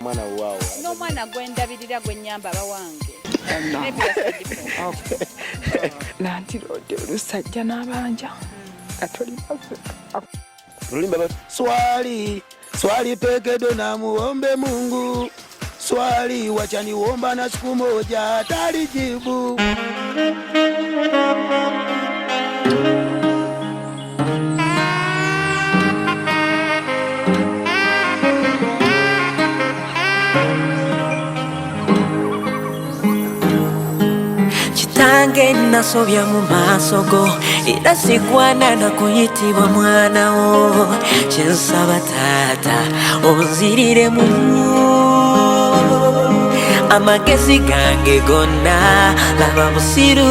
mwana waawo n'omwana gwendabirira gwennyamba abawange nandirodde olusajja n'abanja lulimba swali pekedo na muombe Mungu swali wachaniomba na siku moja atalijibu. Kitange nasobya mu maaso go era sigwana na kuyitibwa mwana wo kyensaba taata onzirire mu amagezi gange gonna laba busiru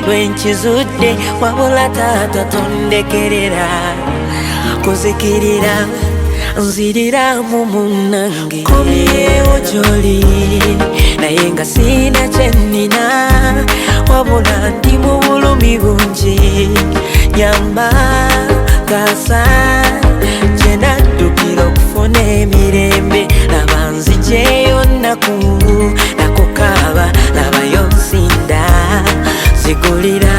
lwenkizudde wabula taata tondekerera kuzikirira nzirira mu munange komyewo gy'oli naye nga sina kyennina wabula ndi mu bulumi bungi nyamba kasa gye naddukira okufuna emirembe laba nzijeyo nnaku nakukaaba labayo nsinda zigulira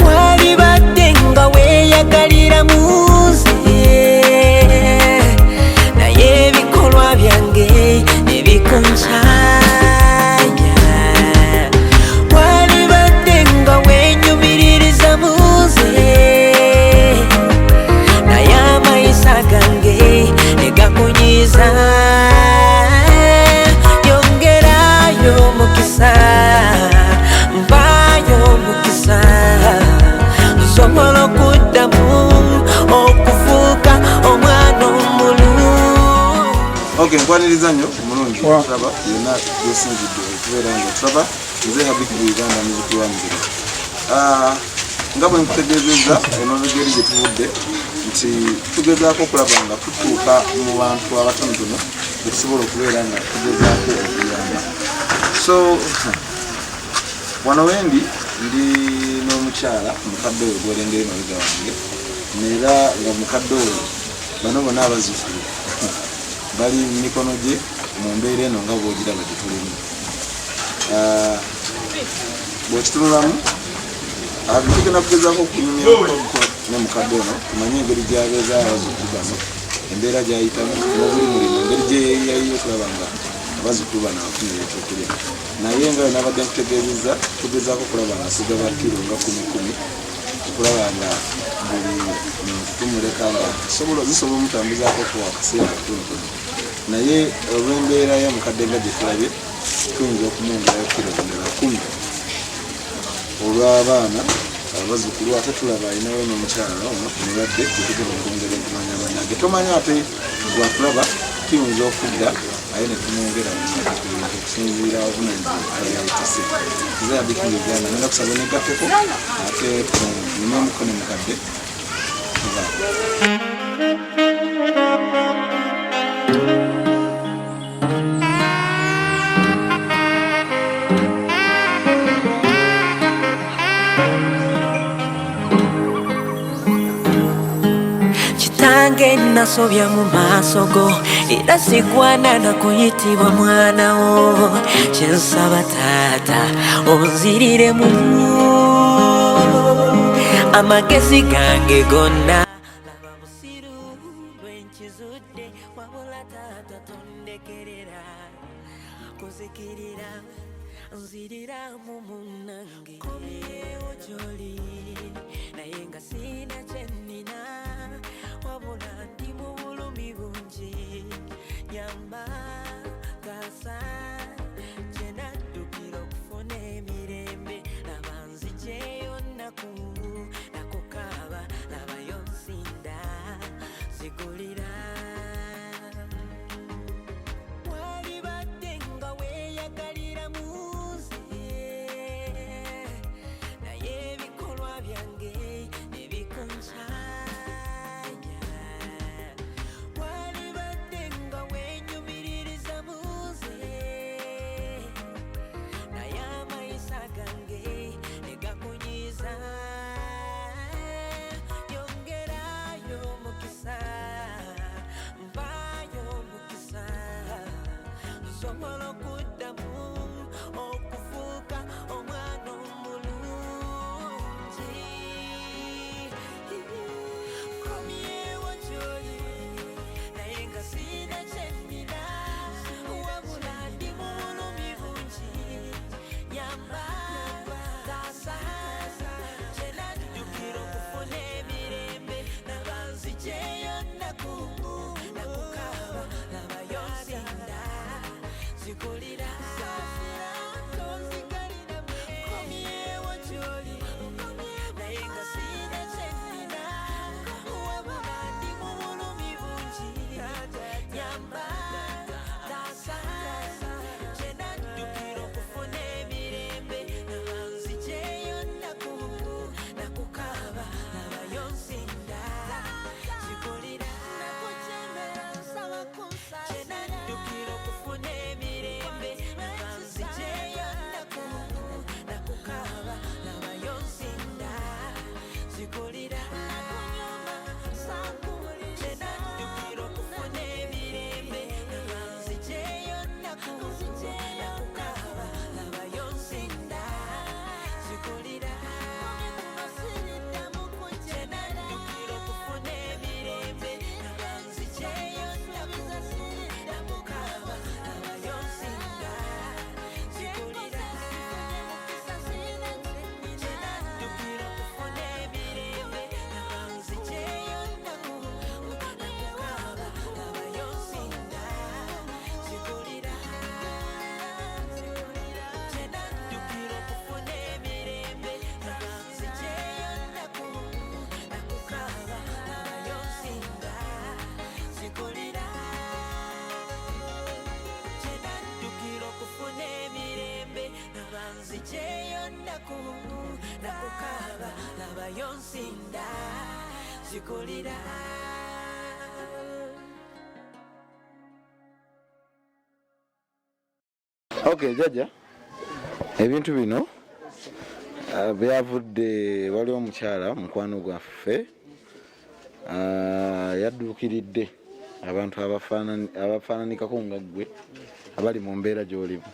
walibadde nga weeyagalira muze naye ebikolwa byange nebikunsa yongerayo mukisa mbayo mukisa sobola okuddamu okufuuka omwana omulungi. Okay, nkwaniriza nnyo omulungi tulaba yonna yosinzidde okubeera nga tulaba nze habiki mu Uganda muzikirwa muzira nga bwe nkutegeezezza enolugeri gye tuvudde nti tugezaako okulaba nga tutuuka mu bantu abatonotono okusobola okubeera nga tugezaako okuyamba. So wano wendi ndi n'omukyala mukadde oyo gwolengera emabega wange era nga mukadde oyo bano bonna abazzukulu bali mu mikono gye mu mbeera eno nga bw'ogiraba gye tulimu. Bw'okitunulamu tugenda kugezaako okunyumya ne mukadde ono tumanye engeri gy'abeeza abazzukulu bano embeera gy'ayitamu n'obuli mulimu engeri gye yeeyayo okulaba nga abazzukulu bano abafunira ekyokulya naye nga nabadde nkutegeezezza tugezaako okulaba nga asiga bakiro nga 10 okulaba nga buli muntu tumuleka nga zisobola omutambuzaako okuwa akaseera katonotono naye olw'embeera ya mukadde nga gye tulabye tuyinza okumwongerayo kiro endala 10 olw'abaana abazzukulu ate tulaba alinayo n'omukyala ono mulwadde tetugenda okwongera okumanya abanage tomanya ate lwatulaba tuyinza okudda aye netumwongera okusinziira obunanyizibwayayitise nze Habiki mu Uganda nenda kusaba negatteko ate nina omukono mukadde Kitange nasobya mu maaso go era sigwana na kuyitibwa mwana wo kyensaba taata onzirire mu amagezi gange gonna laba busiru lwenkizudde wabula taata tondekerera kuzikirira nzirira mu munange komyewo gy'oli naye nga sina kyennina wabula ndi mu bulumi bungi nyamba kasa gye naddukira okufuna emirembe laba nzijeyo nnaku nakukaaba labayo nsinda zigulira walibadde nga weeyagalira muze naye ebikolwa byange nebikunsa osobola okuddamu okufuuka omwana omulungi komyewo gy'oli naye nga sina kyennina wabula ndi mu bulumi bungi nyamba taasa kyenadukira okufuna emirembe nabanzijeyo nakumu nakukaaba nabayonsinda zikulira komyewo gy'oli naye nga sina kyennina wabula ndi mu bulumi bungi nyamba taasa kyenadukira okufuna emirembe nabanzijeyo nakumu nakukaaba nabayonsinda zikulira kyenadukira okufuna emirembe nabanzijeyo nakumu nakukaaba nabayonsinda zikulira kyenadukira okufuna emirembe nabanzijeyo nakumu nakukaaba nabayonsinda zikulira kyenadukira okufuna emirembe nabanzijeyo nakumu nakukaaba nabayonsinda zikulira kyenadukira okufuna emirembe nabanzijeyo nakumu nakukaaba nabayonsinda zikulira kyenadukira okufuna emirembe nabanzijeyo nakumu nakukaaba nabayonsinda zikulira kyenadukira okufuna emirembe nabanzijeyo nakumu nakukaaba nabayonsinda zikulira Okay, Jajja, ebintu bino byavudde waliwo omukyala mukwano gwaffe yadduukiridde abantu abafaananikako nga ggwe abali mu mbeera gy'olimu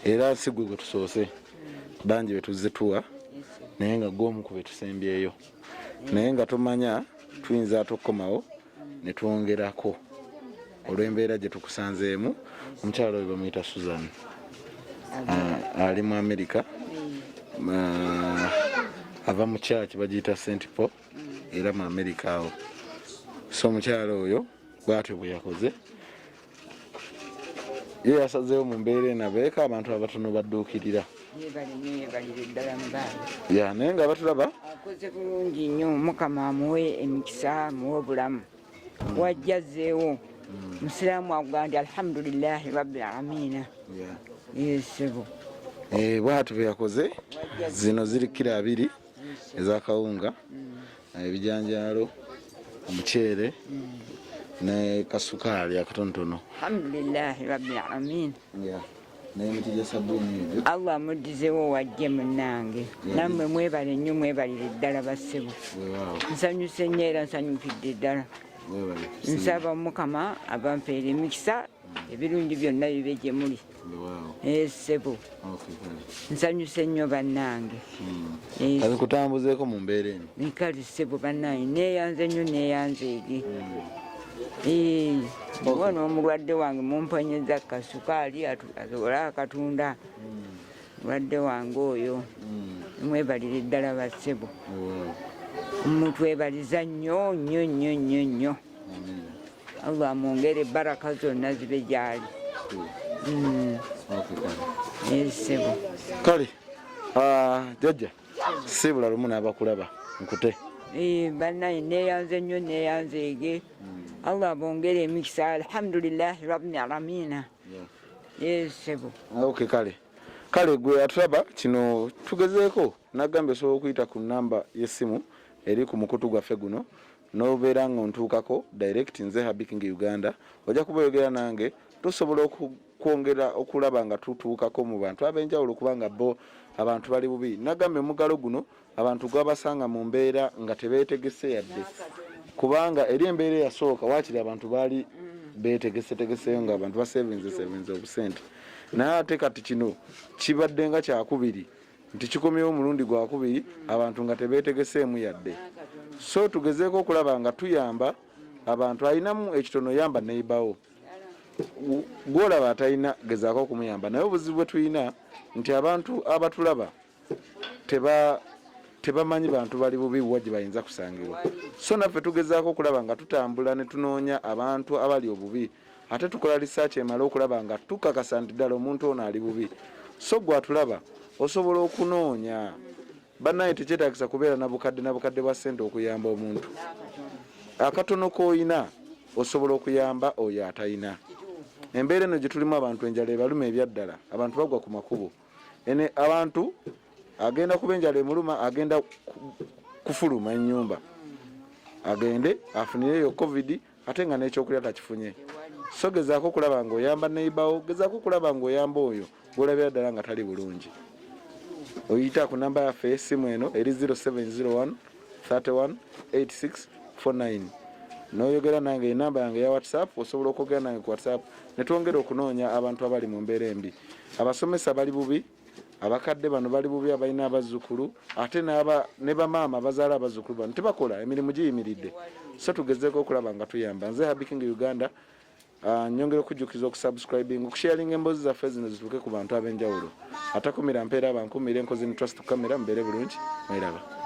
era si gwe gwe tusoose bangi betuzze tuwa naye nga gw'omu ku betusembyeyo naye nga tomanya tuyinza ate okukomawo ne twongerako olw'embeera gye tukusanzeemu. Omukyala oyo bamuyita Susan ali mu America ava mu kyaki bagiyita St. Paul era mu America awo. So omukyala oyo bwatyo bwe yakoze ye yasazeewo mu mbeera enabeeka abantu abatono badduukirira ya naye nga batulaba akoze bulungi nnyo Mukama amuwe emikisa amuwe obulamu wajjazeewo musiraamu avuga nti alhamdulillahi rabbil aalamiina yesebo bwatyo bwe yakoze zino ziri kilo 2 ez'akawunga ebijanjaalo omuceere ne kasukaali akatonotono alhamdulillahi rabbil aalamiina n'emiti gya sabbuuni ebyo Allah amuddizeewo wajje munnange nammwe mwebale nnyo mwebalire ddala bassebo nsanyuse nnyo era nsanyukidde ddala nsaba Mukama abampeera emikisa ebirungi byonna bibe gye muli ssebo nsanyuse nnyo bannange kutambuzeeko mu mbeera eno nkali ssebo bannange neeyanze nnyo neeyanze ege bona omulwadde wange mumponyeza kasukaali asobola akatunda mulwadde wange oyo mwebalire ddala bassebo mutwebaliza nnyo nnyo nnyo nnyo nnyo Allah amwongere baraka zonna zibe gyali ssebo kale Jajja sibula lumu n'abakulaba nkute bannaye neeyanze nnyo neeyanze ege Allah abongere emikisa alhamdulillahi rabbil aalamiina ssebo okay kale gwe atulaba kino tugezeeko nagamba osobola okuyita ku namba y'essimu eri ku mukutu gwaffe guno n'obeera nga ontuukako direct nze Habiking Uganda ojja kuba oyogera nange tusobola okwongera okulaba nga tutuukako mu bantu ab'enjawulo kubanga bo abantu bali bubi nagamba omugalo guno abantu gwabasanga mu mbeera nga tebeetegese yadde kubanga eri embeera eyasooka waakiri abantu baali betegesetegeseyo ng'abantu basevinze obusente naye ate kati kino kibadde nga kyakubiri nti kikomyewo omulundi gwakubiri abantu nga tebeetegeseemu yadde so tugezeeko okulaba nga tuyamba abantu alinamu ekitono yamba neibawo gwolaba atalina gezaako okumuyamba naye obuzibu bwe tulina nti abantu abatulaba tebamanyi bantu bali bubi wa gye bayinza kusangibwa so naffe tugezaako okulaba nga tutambula ne tunoonya abantu abali obubi ate tukola research emala okulaba nga tukakasa nti ddala omuntu ono ali bubi so gwatulaba osobola okunoonya bannaye tekyetaagisa kubeera nabukadde bwa ssente okuyamba omuntu akatono k'oyina osobola okuyamba oyo atalina embeera eno gye tulimu abantu enjala ebaluma ebyaddala abantu bagwa ku makubo ene abantu agenda kuba enjala emuluma agenda kufuluma ennyumba agende afunireyo covid ate nga n'ekyokulya takifunye so gezaako okulaba ng'oyamba neibawo gezaako okulaba ng'oyamba oyo gwolabira ddala nga tali bulungi oyita ku namba yaffe y'essimu eno eri 0701 31 86 49 n'oyogera nange enamba yange ya whatsapp osobola okwogera nange ku whatsapp ne twongera okunoonya abantu abali mu mbeera embi abasomesa bali bubi abakadde bano bali bubi abalina abazzukulu ate ne bamaama abazaala abazzukulu bano tebakola emirimu giyimiridde so tugezeeko okulaba nga tuyamba nze Happy King Uganda nyongera okujjukiza okusubscribing okusharinga emboozi zaffe zino zituuke ku bantu ab'enjawulo atakumira mpeera abankumire enkozi ne trust camera mbeere bulungi mwiraba